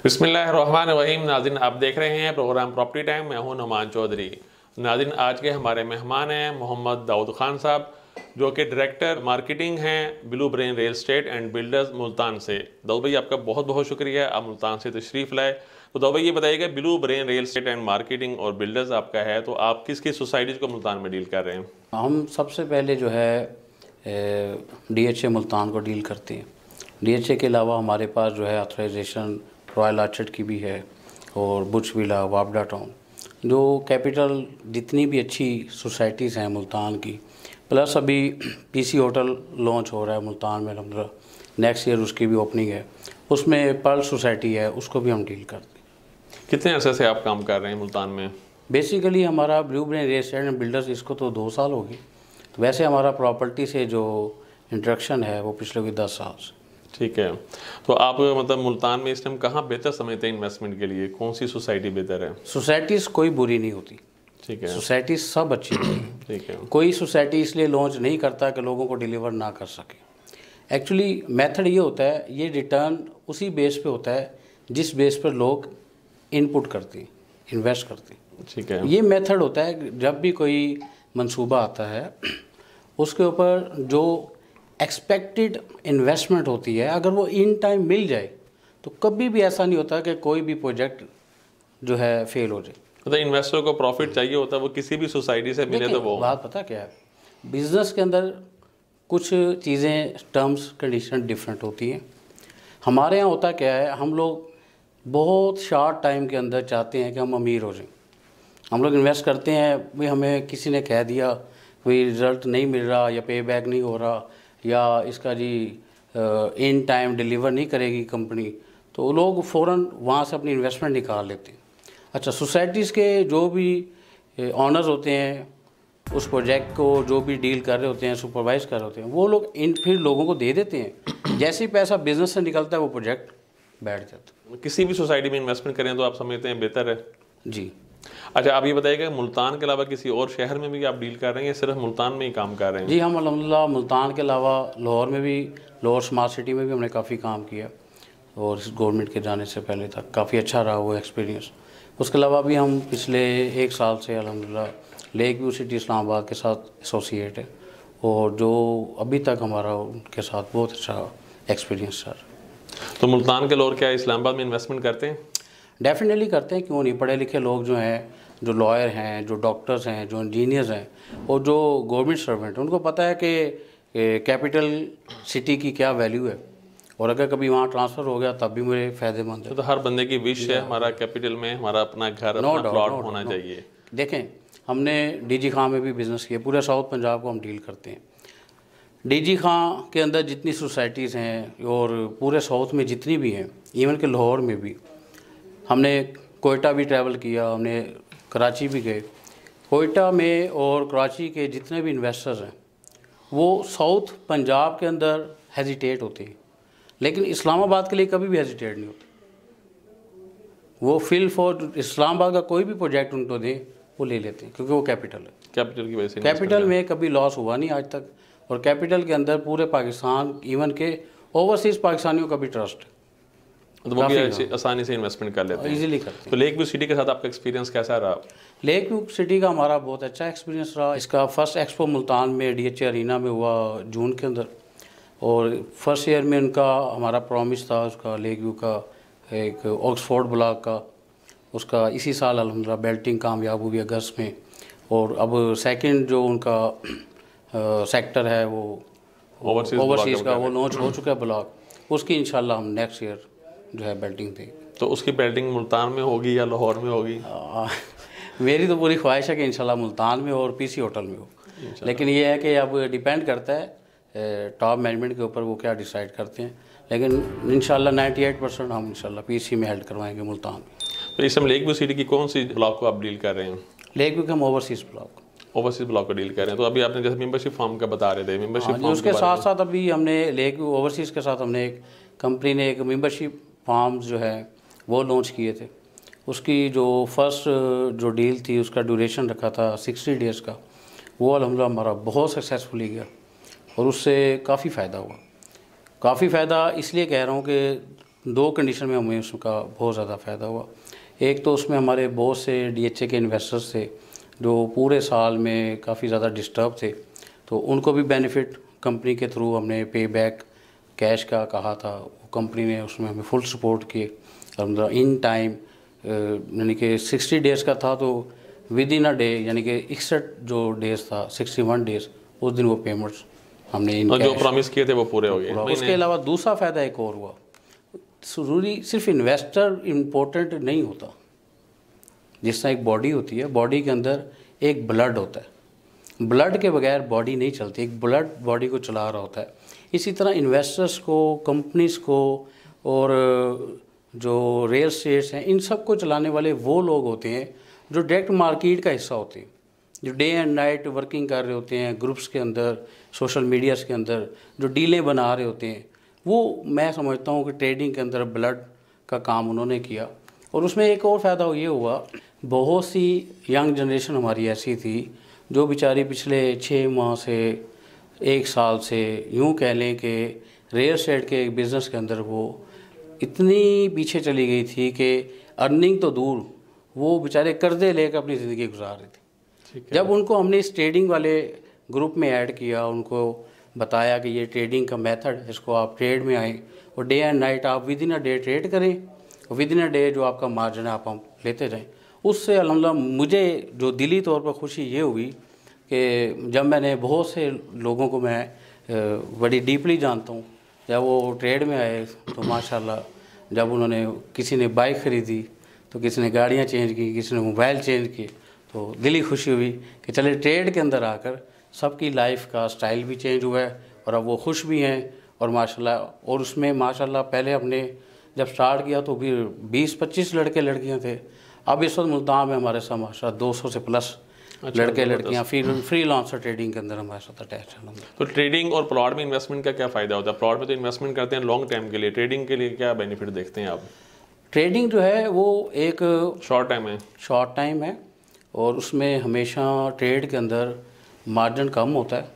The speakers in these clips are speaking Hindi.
बिस्मिल्लाहिर्रहमानिर्रहीम। नाज़रीन, आप देख रहे हैं प्रोग्राम प्रॉपर्टी टाइम। मैं हूं नुमान चौधरी। नाज़रीन, आज के हमारे मेहमान हैं मोहम्मद दाऊद खान साहब, जो कि डायरेक्टर मार्केटिंग हैं blue brain real estate and builders Multan से। दाऊद भाई, आपका बहुत बहुत शुक्रिया, आप मुल्तान से तशरीफ़ लाए। तो दाऊद भाई, ये बताइएगा, blue brain real estate and marketing और बिल्डर्स आपका है, तो आप किस किस सोसाइटीज़ को मुल्तान में डील कर रहे हैं? हम सबसे पहले जो है DHA मुल्तान को डील करते हैं। DHA के अलावा हमारे पास जो है ऑथराइजेशन रॉयल आर्चर्ड की भी है और बुर्ज विला, वापडा टाउन, जो कैपिटल जितनी भी अच्छी सोसाइटीज़ हैं मुल्तान की, प्लस अभी PC होटल लॉन्च हो रहा है मुल्तान में अल्हम्दुलिल्लाह। नेक्स्ट ईयर उसकी भी ओपनिंग है, उसमें पर्ल सोसाइटी है, उसको भी हम डील करते हैं। कितने अरसे से आप काम कर रहे हैं मुल्तान में? बेसिकली हमारा blue brain real estate and builders, इसको तो 2 साल हो गए। तो वैसे हमारा प्रॉपर्टी से जो इंट्रोडक्शन है वो पिछले कोई 10 साल से। ठीक है, तो आप मतलब मुल्तान में इस टाइम कहाँ बेहतर समझते हैं इन्वेस्टमेंट के लिए? कौन सी सोसाइटी बेहतर है? सोसाइटीज़ कोई बुरी नहीं होती, ठीक है, सोसाइटीज़ सब अच्छी होती हैं। ठीक है। कोई सोसाइटी इसलिए लॉन्च नहीं करता कि लोगों को डिलीवर ना कर सके। एक्चुअली मेथड ये होता है, ये रिटर्न उसी बेस पे होता है जिस बेस पर लोग इनपुट करते हैं, इन्वेस्ट करते हैं। ठीक है, ये मेथड होता है, जब भी कोई मंसूबा आता है उसके ऊपर जो एक्सपेक्टेड इन्वेस्टमेंट होती है, अगर वो इन टाइम मिल जाए तो कभी भी ऐसा नहीं होता कि कोई भी प्रोजेक्ट जो है फेल हो जाए। मतलब इन्वेस्टर को प्रॉफिट चाहिए होता है, वो किसी भी सोसाइटी से मिले तो वो बात पता क्या है, बिजनेस के अंदर कुछ चीज़ें टर्म्स कंडीशन डिफरेंट होती हैं। हमारे यहाँ होता क्या है, हम लोग बहुत शॉर्ट टाइम के अंदर चाहते हैं कि हम अमीर हो जाएं। हम लोग इन्वेस्ट करते हैं, भाई हमें किसी ने कह दिया कोई रिज़ल्ट नहीं मिल रहा या पे बैक नहीं हो रहा या इसका जी इन टाइम डिलीवर नहीं करेगी कंपनी, तो लोग फ़ौरन वहाँ से अपनी इन्वेस्टमेंट निकाल लेते हैं। अच्छा, सोसाइटीज़ के जो भी ऑनर्स होते हैं, उस प्रोजेक्ट को जो भी डील कर रहे होते हैं, सुपरवाइज़ कर रहे होते हैं, वो लोग फिर लोगों को दे देते हैं। जैसे ही पैसा बिजनेस से निकलता है वो प्रोजेक्ट बैठ जाता है। किसी भी सोसाइटी में इन्वेस्टमेंट करें तो आप समझते हैं बेहतर है? जी। अच्छा, आप ये बताइएगा, मुल्तान के अलावा किसी और शहर में भी आप डील कर रहे हैं या सिर्फ मुल्तान में ही काम कर रहे हैं? जी, हम अल्हम्दुलिल्लाह मुल्तान के अलावा लाहौर में भी, लाहौर स्मार्ट सिटी में भी हमने काफ़ी काम किया और इस गवर्नमेंट के जाने से पहले तक काफ़ी अच्छा रहा वो एक्सपीरियंस। उसके अलावा भी हम पिछले 1 साल से अल्हम्दुलिल्लाह लेक व्यू सिटी इस्लामाबाद के साथ एसोसिएट है और जो अभी तक हमारा उनके साथ बहुत अच्छा एक्सपीरियंस सर। तो मुल्तान के लोग क्या इस्लामाबाद में इन्वेस्टमेंट करते हैं? डेफिनेटली करते हैं, क्यों नहीं। पढ़े लिखे लोग जो हैं, जो लॉयर हैं, जो डॉक्टर्स हैं, जो इंजीनियर्स हैं और जो गवर्नमेंट सर्वेंट हैं, उनको पता है कि कैपिटल सिटी की क्या वैल्यू है और अगर कभी वहाँ ट्रांसफ़र हो गया तब भी मुझे फ़ायदेमंद है। तो हर बंदे की विश है हमारा कैपिटल में हमारा अपना घर, अपना प्लॉट होना चाहिए। देखें, हमने DG खां में भी बिज़नेस किया, पूरे साउथ पंजाब को हम डील करते हैं। DG खां के अंदर जितनी सोसाइटीज़ हैं और पूरे साउथ में जितनी भी हैं, इवन के लाहौर में भी, हमने कोयटा भी ट्रैवल किया, हमने कराची भी गए। कोयटा में और कराची के जितने भी इन्वेस्टर्स हैं वो साउथ पंजाब के अंदर हेजिटेट होते हैं, लेकिन इस्लामाबाद के लिए कभी भी हेजिटेट नहीं होते। वो फील फॉर इस्लामाबाद का कोई भी प्रोजेक्ट उनको दें वो ले लेते हैं, क्योंकि वो कैपिटल है। कैपिटल की वजह से कैपिटल में कभी लॉस हुआ नहीं आज तक और कैपिटल के अंदर पूरे पाकिस्तान, इवन के ओवरसीज़ पाकिस्तानियों का भी ट्रस्ट है, तो वो भी आसानी से इन्वेस्टमेंट कर लेते हैं, ईजिली करते हैं। तो लेक व्यू सिटी के साथ आपका एक्सपीरियंस कैसा रहा? लेक व्यू सिटी का हमारा बहुत अच्छा एक्सपीरियंस रहा। इसका फर्स्ट एक्सपो मुल्तान में DHA अरीना में हुआ जून के अंदर और फर्स्ट ईयर में उनका हमारा प्रॉमिस था उसका लेक व्यू का एक ऑक्सफोर्ड ब्लॉक का, उसका इसी साल अल्हम्दुलिल्लाह बेल्टिंग कामयाब हुई अगस्त में। और अब सेकंड जो उनका सेक्टर है वो ओवरसीज़ का वो लॉन्च हो चुका है ब्लॉक, उसकी इंशाल्लाह हम नेक्स्ट ईयर जो है बेल्टिंग थी। तो उसकी बेल्टिंग मुल्तान में होगी या लाहौर में होगी? मेरी तो पूरी ख्वाहिश है कि इंशाल्लाह मुल्तान में और PC होटल में हो, लेकिन ये है कि अब डिपेंड करता है टॉप मैनेजमेंट के ऊपर, वो क्या डिसाइड करते हैं। लेकिन इंशाल्लाह 98% हम इंशाल्लाह PC में हेल्ड करवाएंगे मुल्तान में। तो इस समय लेक व्यू सिटी की कौन सी ब्लॉक को आप डील कर रहे हैं? लेक व्यू के हम ओवरसीज़ ब्लॉक को डील कर रहे हैं। तो अभी आपने जैसे मेंबरशिप फॉर्म का बता रहे थे, मेंबरशिप फॉर्म उसके साथ साथ अभी हमने लेक व्यू ओवरसीज़ के साथ हमने एक कंपनी ने एक मेंबरशिप फॉर्म्स जो है वो लॉन्च किए थे। उसकी जो फर्स्ट जो डील थी उसका ड्यूरेशन रखा था 60 डेज़ का, वो अल्हम्दुलिल्लाह हमारा बहुत सक्सेसफुली गया और उससे काफ़ी फ़ायदा हुआ। काफ़ी फ़ायदा इसलिए कह रहा हूँ कि दो कंडीशन में हमें उसका बहुत ज़्यादा फ़ायदा हुआ। एक तो उसमें हमारे बहुत से DHA के इन्वेस्टर्स थे जो पूरे साल में काफ़ी ज़्यादा डिस्टर्ब थे, तो उनको भी बेनिफिट कंपनी के थ्रू हमने पे बैक कैश का कहा था, वो कंपनी ने उसमें हमें फुल सपोर्ट किए। अलहमदिल्ला इन टाइम यानी कि 60 डेज़ का था तो विद इन अ डे यानी कि 61 जो डेज़ था 61 डेज़ उस दिन वो पेमेंट्स हमने इन जो प्रॉमिस किए थे वो पूरे हो गए। उसके अलावा दूसरा फ़ायदा एक और हुआ, ज़रूरी सिर्फ इन्वेस्टर इम्पोर्टेंट नहीं होता। जिस तरह एक बॉडी होती है, बॉडी के अंदर एक ब्लड होता है, ब्लड के बगैर बॉडी नहीं चलती, एक ब्लड बॉडी को चला रहा होता है। इसी तरह इन्वेस्टर्स को, कंपनीज़ को और जो रियल स्टेट्स हैं, इन सब को चलाने वाले वो लोग होते हैं जो डायरेक्ट मार्केट का हिस्सा होते हैं, जो डे एंड नाइट वर्किंग कर रहे होते हैं ग्रुप्स के अंदर, सोशल मीडियाज़ के अंदर, जो डीलें बना रहे होते हैं। वो मैं समझता हूँ कि ट्रेडिंग के अंदर ब्लड का काम उन्होंने किया। और उसमें एक और फ़ायदा ये हुआ, बहुत सी यंग जनरेशन हमारी ऐसी थी जो बेचारी पिछले 6 माह से 1 साल से यूँ कह लें कि रियल एस्टेट के बिज़नेस के अंदर वो इतनी पीछे चली गई थी कि अर्निंग तो दूर, वो बेचारे कर्जे लेकर अपनी ज़िंदगी गुजार रहे थे। जब उनको हमने इस ट्रेडिंग वाले ग्रुप में ऐड किया, उनको बताया कि ये ट्रेडिंग का मेथड, इसको आप ट्रेड में आए और डे एंड नाइट आप with in a day trade करें, विद इन अ डे जो आपका मार्जिन है आप लेते रहें। उससे अल्हम्दुलिल्लाह मुझे जो दिली तौर पर खुशी ये हुई कि जब मैंने बहुत से लोगों को मैं बड़ी डीपली जानता हूँ, जब वो ट्रेड में आए तो माशाल्लाह, जब उन्होंने किसी ने बाइक ख़रीदी तो किसी ने गाड़ियाँ चेंज की, किसी ने मोबाइल चेंज किए, तो दिली खुशी हुई कि चले ट्रेड के अंदर आकर सबकी लाइफ का स्टाइल भी चेंज हुआ है और अब वो खुश भी हैं और माशाल्लाह। और उसमें माशाल्लाह पहले हमने जब स्टार्ट किया तो भी 20-25 लड़के लड़कियां थे, अब इस वक्त मुल्तान में हमारे साथ माशाल्लाह 200 से प्लस लड़के लड़कियां फ्रीलांसर ट्रेडिंग के अंदर हमारे साथ अटैच हैं। तो ट्रेडिंग और प्लॉट में इन्वेस्टमेंट का क्या फ़ायदा होता है? प्लॉट में तो इन्वेस्टमेंट करते हैं लॉन्ग टाइम के लिए, ट्रेडिंग के लिए क्या बेनिफिट देखते हैं आप? ट्रेडिंग जो है वो एक शॉर्ट टाइम है और उसमें हमेशा ट्रेड के अंदर मार्जिन कम होता है,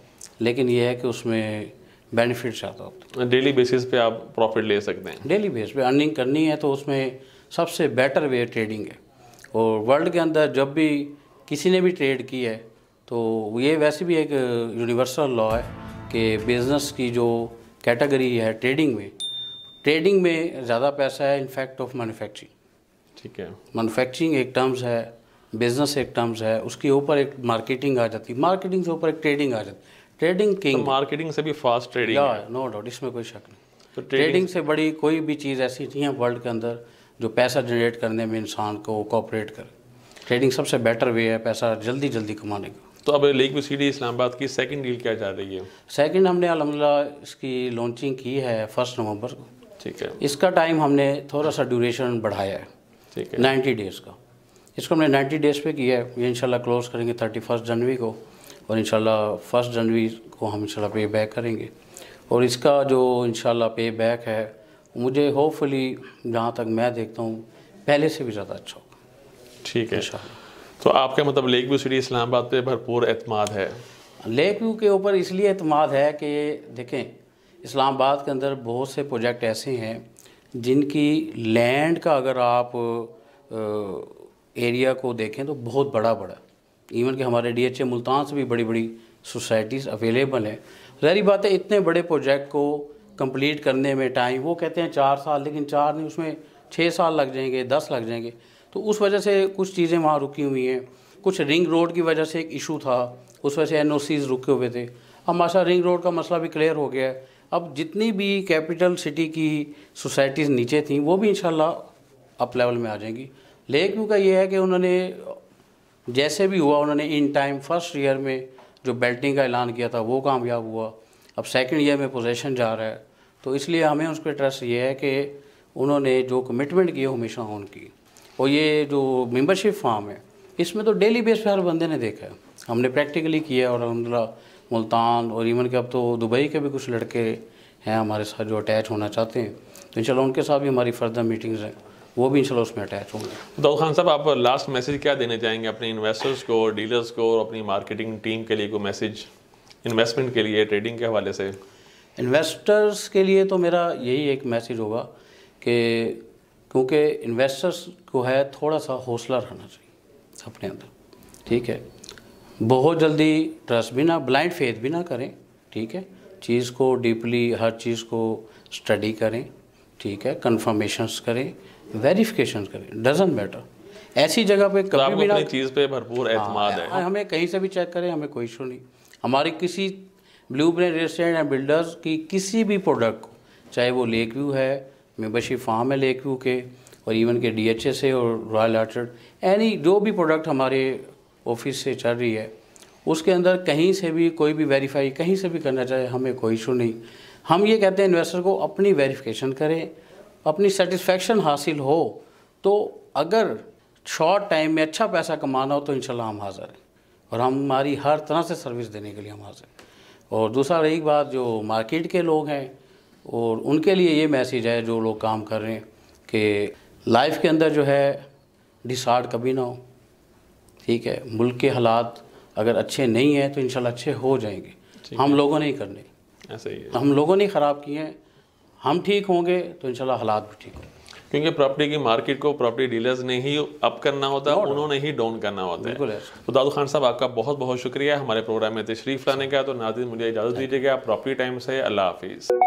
लेकिन यह है कि उसमें बेनिफिट ज़्यादा होता है। डेली बेसिस पे आप प्रॉफिट ले सकते हैं। डेली बेस पे अर्निंग करनी है तो उसमें सबसे बेटर वे ट्रेडिंग है। और वर्ल्ड के अंदर जब भी किसी ने भी ट्रेड की है तो ये वैसे भी एक यूनिवर्सल लॉ है कि बिज़नेस की जो कैटेगरी है ट्रेडिंग में ज़्यादा पैसा है इनफैक्ट ऑफ मैन्युफैक्चरिंग। ठीक है, मैन्युफैक्चरिंग एक टर्म्स है, बिज़नेस एक टर्म्स है, उसके ऊपर एक मार्केटिंग आ जाती है, मार्केटिंग से ऊपर एक ट्रेडिंग आ जाती है। ट्रेडिंग किंग, मार्केटिंग से भी फास्ट ट्रेडिंग है, नो डाउट, इसमें कोई शक नहीं। तो ट्रेडिंग से बड़ी कोई भी चीज़ ऐसी नहीं है वर्ल्ड के अंदर जो पैसा जनरेट करने में इंसान को कोऑपरेट करे। ट्रेडिंग सबसे बेटर वे है पैसा जल्दी कमाने का। तो अब लेक व्यू सिटी इस्लामाबाद की सेकंड डील क्या जा रही है? सेकंड हमने अल्हम्दुलिल्लाह इसकी लॉन्चिंग की है 1 नवंबर को। ठीक है, इसका टाइम हमने थोड़ा सा ड्यूरेशन बढ़ाया है, ठीक है, 90 डेज़ का। इसको हमने 90 डेज़ पे किया है। ये इंशाल्लाह क्लोज़ करेंगे 31 जनवरी को और इंशाल्लाह 1 जनवरी को हम इंशाल्लाह पे बैक करेंगे। और इसका जो इंशाल्लाह पे बैक है मुझे होपफुली जहाँ तक मैं देखता हूँ पहले से भी ज़्यादा अच्छा होगा। ठीक है, तो आपका मतलब लेक व्यू सिटी इस्लामाबाद पे भरपूर एतमाद है? लेक व्यू के ऊपर इसलिए एतमाद है कि देखें इस्लामाबाद के अंदर बहुत से प्रोजेक्ट ऐसे हैं जिनकी लैंड का अगर आप एरिया को देखें तो बहुत बड़ा इवन कि हमारे DHA मुल्तान से भी बड़ी सोसाइटीज़ अवेलेबल हैं। ज़ाहिर बात है इतने बड़े प्रोजेक्ट को कंप्लीट करने में टाइम, वो कहते हैं 4 साल, लेकिन 4 नहीं उसमें 6 साल लग जाएंगे, 10 लग जाएंगे। तो उस वजह से कुछ चीज़ें वहाँ रुकी हुई हैं। कुछ रिंग रोड की वजह से एक इशू था, उस वजह से NOCs रुके हुए थे। अब माशाल्लाह रिंग रोड का मसला भी क्लियर हो गया है। अब जितनी भी कैपिटल सिटी की सोसाइटीज़ नीचे थी वो भी इंशाल्लाह अप लेवल में आ जाएंगी। लेक व्यू का ये है कि उन्होंने जैसे भी हुआ उन्होंने इन टाइम फर्स्ट ईयर में जो बेल्टिंग का ऐलान किया था वो कामयाब हुआ। अब सेकंड ईयर में पोजीशन जा रहा है, तो इसलिए हमें उस पर ट्रस्ट ये है कि उन्होंने जो कमिटमेंट किए हमेशा उनकी। और ये जो मेंबरशिप फार्म है इसमें तो डेली बेस पे हर बंदे ने देखा है, हमने प्रैक्टिकली किया। और अल्हम्दुलिल्लाह मुल्तान और इवन के अब तो दुबई के भी कुछ लड़के हैं हमारे साथ जो अटैच होना चाहते हैं, तो इंशाल्लाह उनके साथ भी हमारी फर्दर मीटिंग्स हैं, वो भी इंशाल्लाह उसमें अटैच होंगे। दाऊद खान साहब, आप लास्ट मैसेज क्या देना चाहेंगे अपने इन्वेस्टर्स को, डीलर्स को और अपनी मार्केटिंग टीम के लिए? कोई मैसेज इन्वेस्टमेंट के लिए, ट्रेडिंग के हवाले से? इन्वेस्टर्स के लिए तो मेरा यही एक मैसेज होगा कि क्योंकि इन्वेस्टर्स को है थोड़ा सा हौसला रहना चाहिए अपने अंदर, ठीक है। बहुत जल्दी ट्रस्ट भी ना, ब्लाइंड फेथ भी ना करें, ठीक है। चीज़ को डीपली, हर चीज़ को स्टडी करें, ठीक है, कंफर्मेशंस करें, वेरिफिकेशन करें, डजंट मैटर। ऐसी जगह पे कभी भी ना, अपनी चीज़ पे भरपूर एतमाद है। हमें कहीं से भी चेक करें, हमें कोई इशू नहीं। हमारी किसी blue brain real estate and builders की किसी भी प्रोडक्ट को, चाहे वो लेक व्यू है, मेंबरशिप फार्म है लेक व्यू के, और इवन के DHS है और रॉयल ऑर्चर्ड, एनी जो भी प्रोडक्ट हमारे ऑफिस से चल रही है, उसके अंदर कहीं से भी कोई भी वेरीफाई कहीं से भी करना चाहे, हमें कोई इशू नहीं। हम ये कहते हैं इन्वेस्टर को अपनी वेरिफिकेशन करें, अपनी सेटिस्फेक्शन हासिल हो, तो अगर शॉर्ट टाइम में अच्छा पैसा कमाना हो तो इंशाल्लाह हम हाज़िर हैं, और हमारी हर तरह से सर्विस देने के लिए हम हाज़िर हैं। और दूसरा रही बात जो मार्केट के लोग हैं, और उनके लिए ये मैसेज है जो लोग काम कर रहे हैं कि लाइफ के अंदर जो है डिसहार्ट कभी ना हो, ठीक है। मुल्क के हालात अगर अच्छे नहीं हैं तो इंशाल्लाह अच्छे हो जाएंगे। हम लोगों ने ही करने, ऐसा ही है, हम लोगों ने ख़राब किए हैं। हम ठीक होंगे तो इंशाल्लाह हालात भी ठीक होंगे, क्योंकि प्रॉपर्टी की मार्केट को प्रॉपर्टी डीलर्स ने ही अप करना होता है, उन्होंने ही डाउन करना होता है। तो दाऊद खान साहब, आपका बहुत बहुत शुक्रिया हमारे प्रोग्राम में तशरीफ़ लाने का। तो नाज़रीन, मुझे इजाज़त दीजिएगा प्रॉपर्टी टाइम से। अल्लाह हाफिज़।